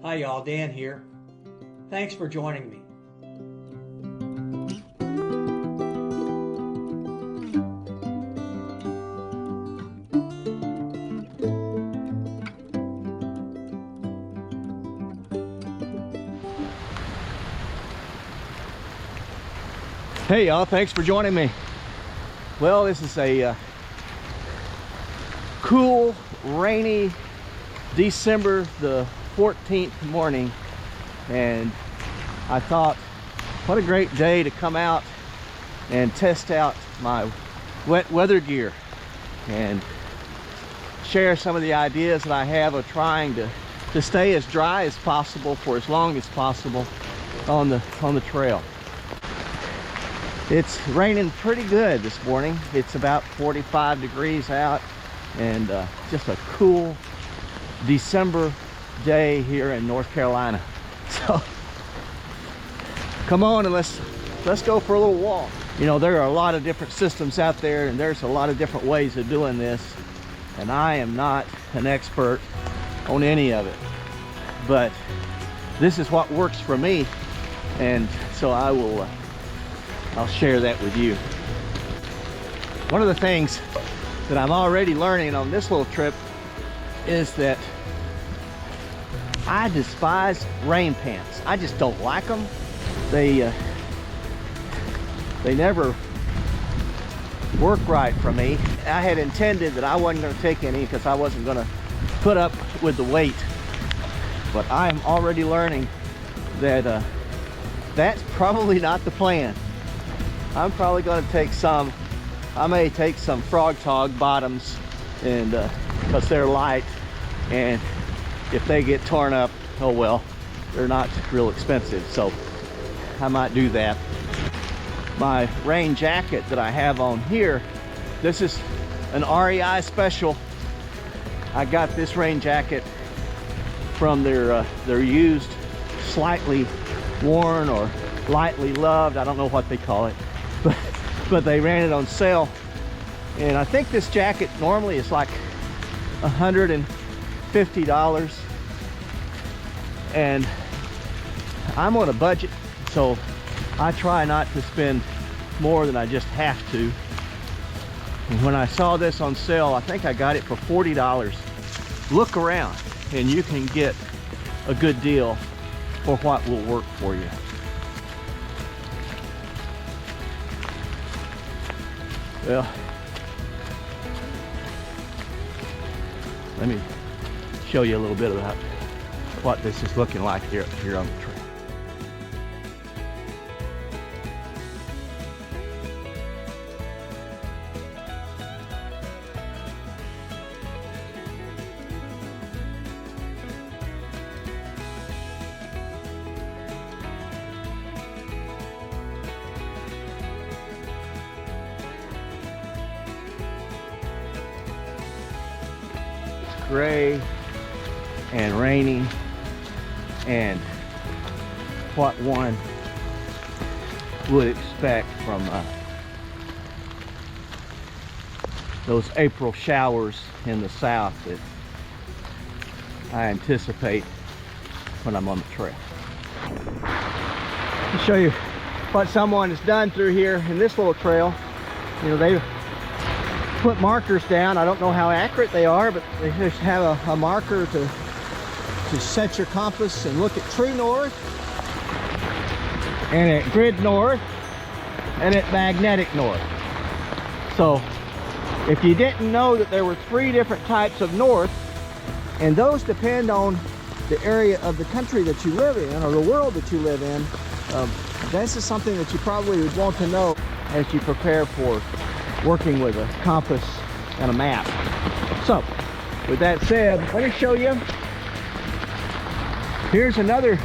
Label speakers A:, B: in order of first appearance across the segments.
A: Hi y'all, Dan here. Thanks for joining me.
B: Hey y'all, thanks for joining me. Well, this is a cool, rainy December the 14th morning, and I thought, what a great day to come out and test out my wet weather gear and share some of the ideas that I have of trying to stay as dry as possible for as long as possible on the trail. It's raining pretty good this morning. It's about 45 degrees out, and just a cool December day here in North Carolina. So come on and let's go for a little walk. You know, there are a lot of different systems out there, and there's a lot of different ways of doing this, and I am not an expert on any of it, but this is what works for me, and so I'll share that with you. One of the things that I'm already learning on this little trip is that I despise rain pants. I just don't like them. They never work right for me. I had intended that I wasn't going to take any because I wasn't going to put up with the weight, but I am already learning that that's probably not the plan. I'm probably going to take some. I may take some Frog Tog bottoms, and because they're light, and if they get torn up, oh well, they're not real expensive, so I might do that. My rain jacket that I have on here, this is an REI special. I got this rain jacket from their used, slightly worn or lightly loved, I don't know what they call it, but they ran it on sale, and I think this jacket normally is like $150, and I'm on a budget, so I try not to spend more than I just have to. And when I saw this on sale, I think I got it for $40. Look around and you can get a good deal for what will work for you. Well, let me show you a little bit about what this is looking like here on the trail. Gray and rainy, and what one would expect from those April showers in the south that I anticipate when I'm on the trail. I'll show you what someone has done through here in this little trail. You know, they've put markers down. I don't know how accurate they are, but they just have a marker to set your compass and look at true north, and at grid north, and at magnetic north. So if you didn't know that there were 3 different types of north, and those depend on the area of the country that you live in, or the world that you live in, this is something that you probably would want to know as you prepare for working with a compass and a map. So with that said, let me show you. Here's another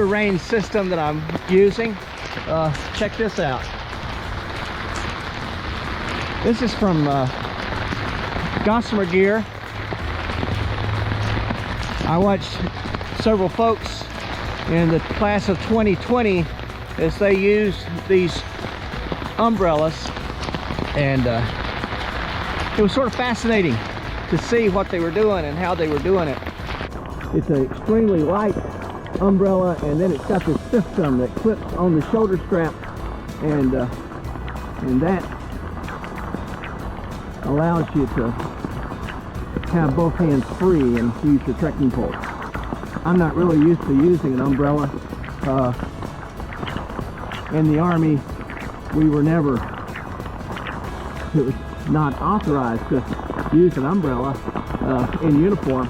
B: rain system that I'm using. Check this out. This is from Gossamer Gear. I watched several folks in the class of 2020 as they used these umbrellas, and it was sort of fascinating to see what they were doing and how they were doing it. It's an extremely light umbrella, and then it's got this system that clips on the shoulder strap, and that allows you to have both hands free and use the trekking pole. I'm not really used to using an umbrella. In the Army, we were never, it was not authorized to use an umbrella in uniform.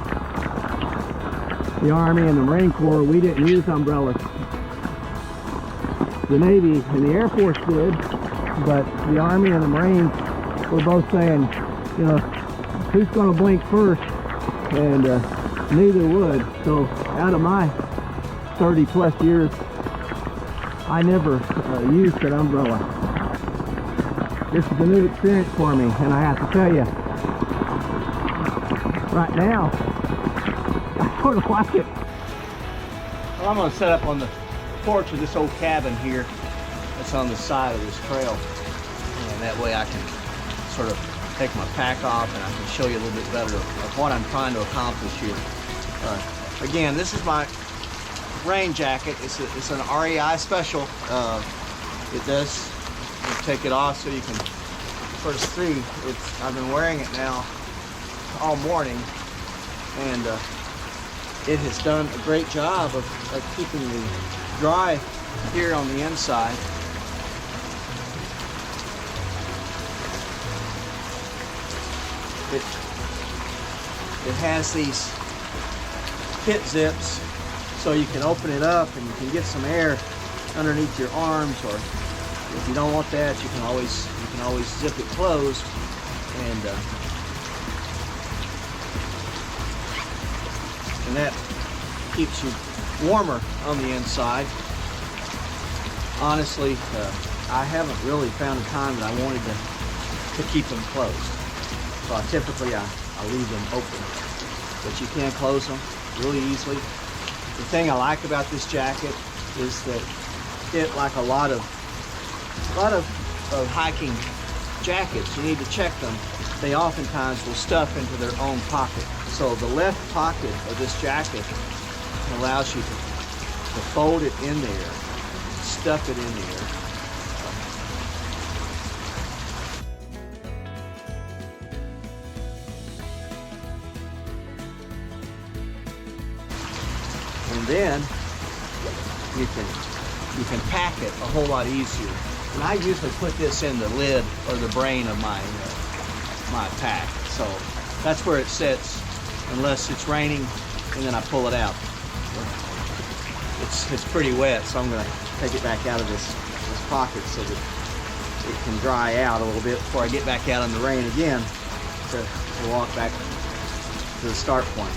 B: The Army and the Marine Corps, we didn't use umbrellas. The Navy and the Air Force did, but the Army and the Marines were both saying, you know, who's going to blink first? And neither would. So out of my 30 plus years, I never used an umbrella. This is a new experience for me, and I have to tell you, right now, I sort of like it. Well, I'm going to set up on the porch of this old cabin here that's on the side of this trail, and that way I can sort of take my pack off and I can show you a little bit better of what I'm trying to accomplish here. Again, this is my rain jacket. It's an REI special. It does, you take it off so you can sort of see. I've been wearing it now all morning, and it has done a great job of keeping me dry here on the inside. It has these pit zips, so you can open it up and you can get some air underneath your arms, or if you don't want that, you can always zip it closed, and that keeps you warmer on the inside. Honestly, I haven't really found a time that I wanted to keep them closed. So typically I leave them open, but you can close them really easily. The thing I like about this jacket is that it, like a lot of hiking jackets, you need to check them. They oftentimes will stuff into their own pocket. So the left pocket of this jacket allows you to fold it in there, stuff it in there. And then you can pack it a whole lot easier. And I usually put this in the lid or the brain of my pack. So that's where it sits unless it's raining, and then I pull it out. It's pretty wet, so I'm gonna take it back out of this pocket so that it can dry out a little bit before I get back out in the rain again to walk back to the start point.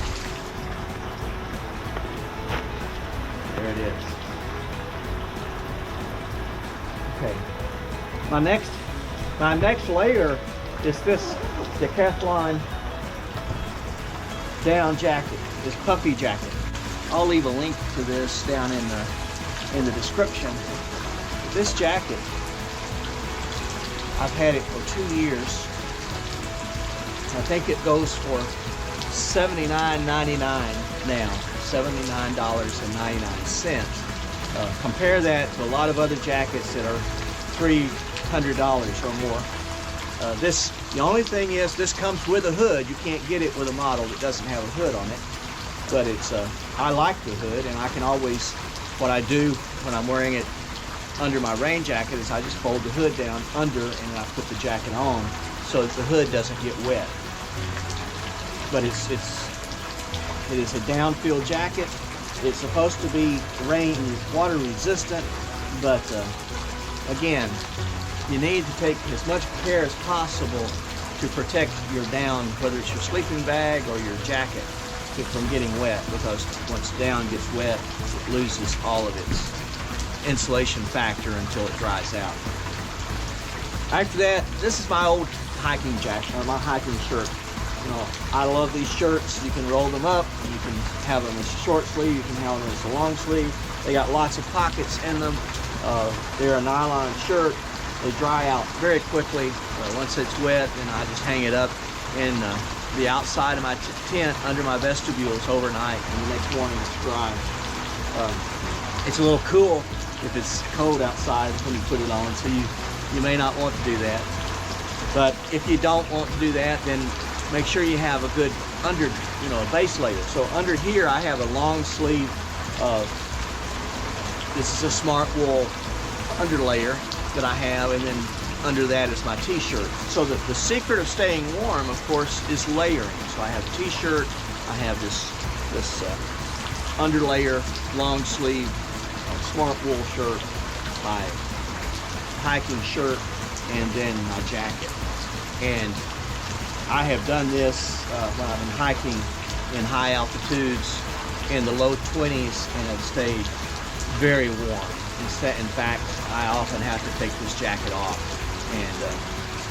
B: There it is. Okay. My next layer is this Decathlon down jacket, this puffy jacket. I'll leave a link to this down in the description. This jacket, I've had it for 2 years. I think it goes for $79.99 now, $79.99. Compare that to a lot of other jackets that are $300 or more. The only thing is, this comes with a hood. You can't get it with a model that doesn't have a hood on it. But I like the hood, and I can always, what I do when I'm wearing it under my rain jacket is I just fold the hood down under and I put the jacket on so that the hood doesn't get wet. But it is a downfield jacket. It's supposed to be water resistant, but again, you need to take as much care as possible to protect your down, whether it's your sleeping bag or your jacket, from getting wet, because once down gets wet, it loses all of its insulation factor until it dries out. After that, this is my old hiking jacket, or my hiking shirt. You know, I love these shirts. You can roll them up, you can have them as a short sleeve, you can have them as a long sleeve. They got lots of pockets in them. They're a nylon shirt. They dry out very quickly. Once it's wet, then I just hang it up in the outside of my tent under my vestibules overnight, and the next morning it's dry. It's a little cool if it's cold outside when you put it on, so you may not want to do that. But if you don't want to do that, then make sure you have a good a base layer. So under here I have a long sleeve this is a Smart Wool underlayer that I have, and then under that is my t-shirt. So that the secret of staying warm, of course, is layering. So I have a t-shirt, I have this underlayer, long sleeve, Smart Wool shirt, my hiking shirt, and then my jacket. And I have done this when I've been hiking in high altitudes in the low 20s and have stayed very warm. In fact, I often have to take this jacket off,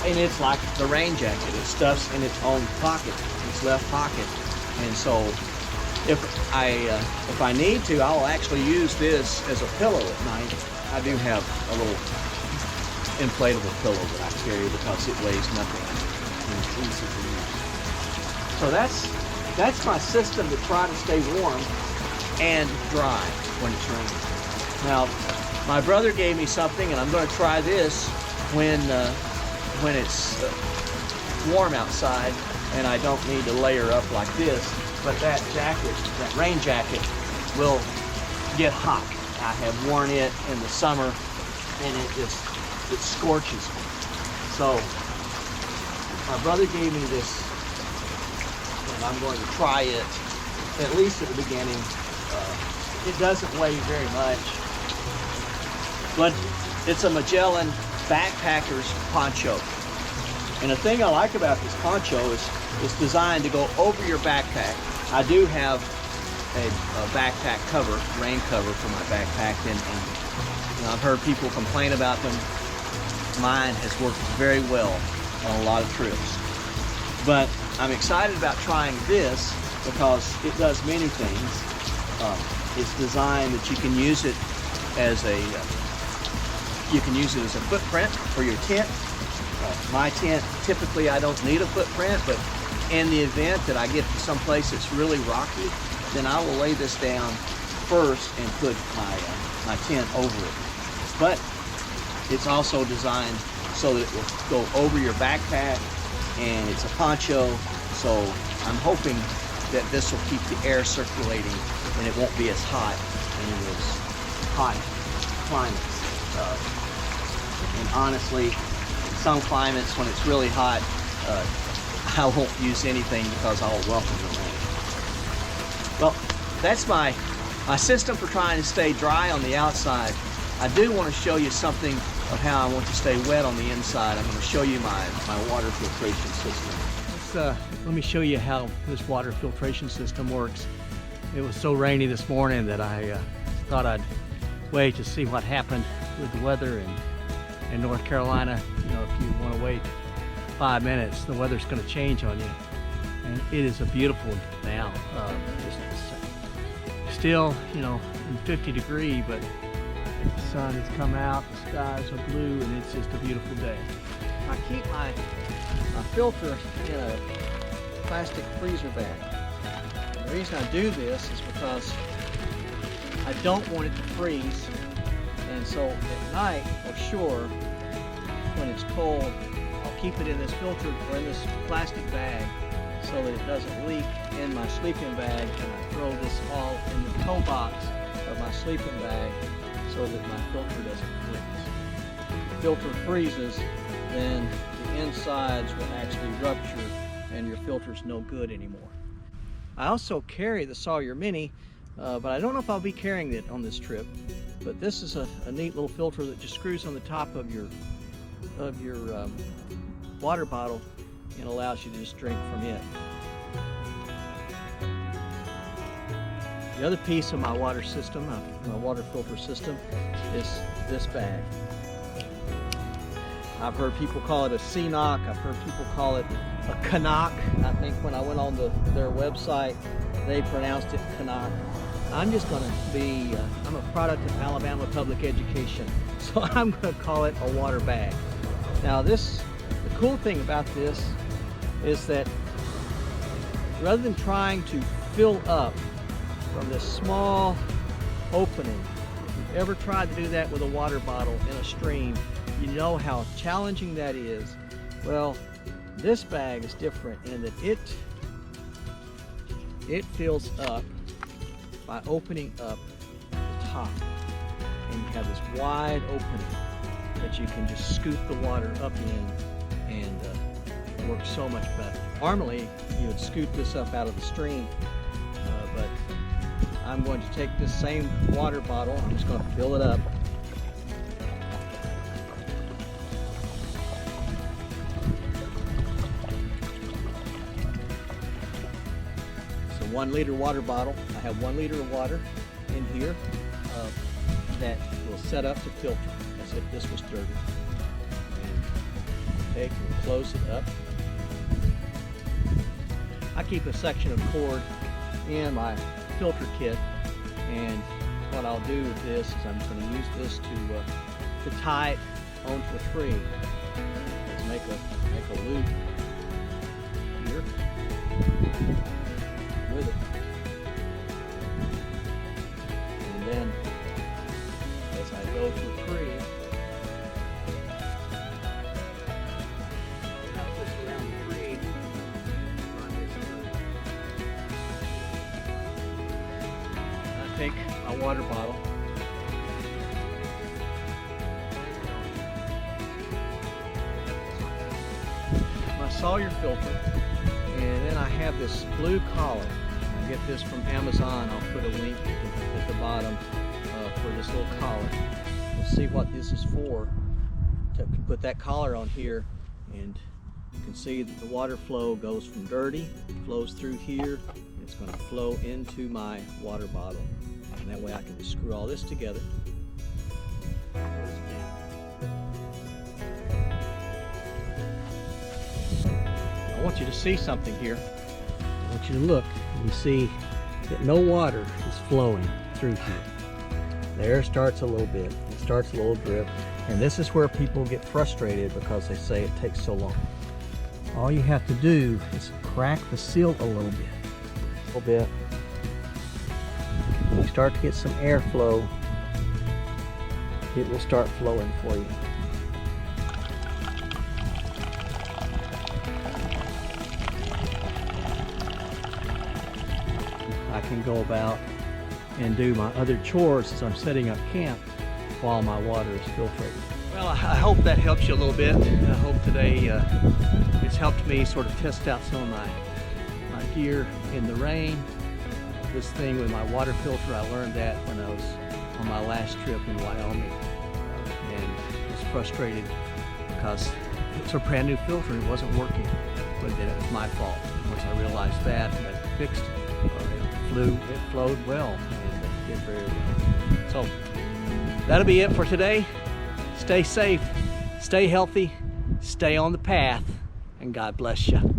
B: and it's like the rain jacket. It stuffs in its own pocket, its left pocket, and so if I need to, I'll actually use this as a pillow at night. I do have a little inflatable pillow that I carry because it weighs nothing and it's easy to use. So that's my system to try to stay warm and dry when it's raining. Now, my brother gave me something, and I'm going to try this when it's warm outside and I don't need to layer up like this. But that jacket, that rain jacket, will get hot. I have worn it in the summer, and it scorches me. So my brother gave me this, and I'm going to try it at least at the beginning. It doesn't weigh very much, but it's a Magellan backpacker's poncho. And the thing I like about this poncho is it's designed to go over your backpack. I do have a backpack cover, rain cover for my backpack, and I've heard people complain about them. Mine has worked very well on a lot of trips. But I'm excited about trying this because it does many things. It's designed that you can use it as a footprint for your tent. My tent, typically I don't need a footprint, but in the event that I get to some place that's really rocky, then I will lay this down first and put my tent over it. But it's also designed so that it will go over your backpack, and it's a poncho, so I'm hoping that this will keep the air circulating and it won't be as hot in those hot climates. And honestly, some climates when it's really hot, I won't use anything because I'll welcome the rain. Well, that's my system for trying to stay dry on the outside. I do want to show you something of how I want to stay wet on the inside. I'm going to show you my water filtration system. Let me show you how this water filtration system works. It was so rainy this morning that I thought I'd wait to see what happened with the weather in North Carolina. You know, if you want to wait 5 minutes, the weather's going to change on you. And it is a beautiful now. It's still, you know, in 50 degrees, but the sun has come out, the skies are blue, and it's just a beautiful day. I keep my filter in a plastic freezer bag. And the reason I do this is because I don't want it to freeze, and so at night, for sure, when it's cold, I'll keep it in this filter or in this plastic bag so that it doesn't leak in my sleeping bag, and I throw this all in the toe box of my sleeping bag so that my filter doesn't freeze. If the filter freezes, then the insides will actually rupture and your filter's no good anymore. I also carry the Sawyer Mini, but I don't know if I'll be carrying it on this trip. But this is a neat little filter that just screws on the top of your water bottle and allows you to just drink from it. The other piece of my water system, my water filter system, is this bag. I've heard people call it a C-knock. I've heard people call it a Canuck. I think when I went on their website, they pronounced it Canuck. I'm just going to be, I'm a product of Alabama public education, so I'm going to call it a water bag. Now the cool thing about this
A: is that rather than trying to fill up from this small opening, if you've ever tried to do that with a water bottle in a stream, you know how challenging that is. Well, this bag is different in that it fills up by opening up the top, and you have this wide opening that you can just scoop the water up in, and it works so much better. Normally you would scoop this up out of the stream, but I'm going to take this same water bottle, I'm just going to fill it up. It's a 1 liter water bottle. I have 1 liter of water in here that will set up to filter as if this was dirty. And take and close it up. I keep a section of cord in my filter kit, and what I'll do with this is I'm going to use this to tie it onto a tree. Let's make a loop here with it, and then as I go to the tree, I'll twist around the tree. Take a water bottle, my Sawyer filter, and then I have this blue collar. I get this from Amazon. I'll put a link at the bottom for this little collar. Let's see what this is for. To put that collar on here, and you can see that the water flow goes from dirty, flows through here, and it's going to flow into my water bottle. And that way I can just screw all this together. I want you to see something here. I want you to look and see that no water is flowing through here. There starts a little bit. It starts a little drip. And this is where people get frustrated because they say it takes so long. All you have to do is crack the seal a little bit. When you start to get some airflow, it will start flowing for you. I can go about and do my other chores as I'm setting up camp while my water is filtrated. Well, I hope that helps you a little bit. I hope today it's helped me sort of test out some of my gear in the rain. This thing with my water filter, I learned that when I was on my last trip in Wyoming, and was frustrated because it's a brand new filter and it wasn't working, but then it was my fault. Once I realized that and got it fixed, it flowed well, and it did very well. So that'll be it for today. Stay safe, stay healthy, stay on the path, and God bless you.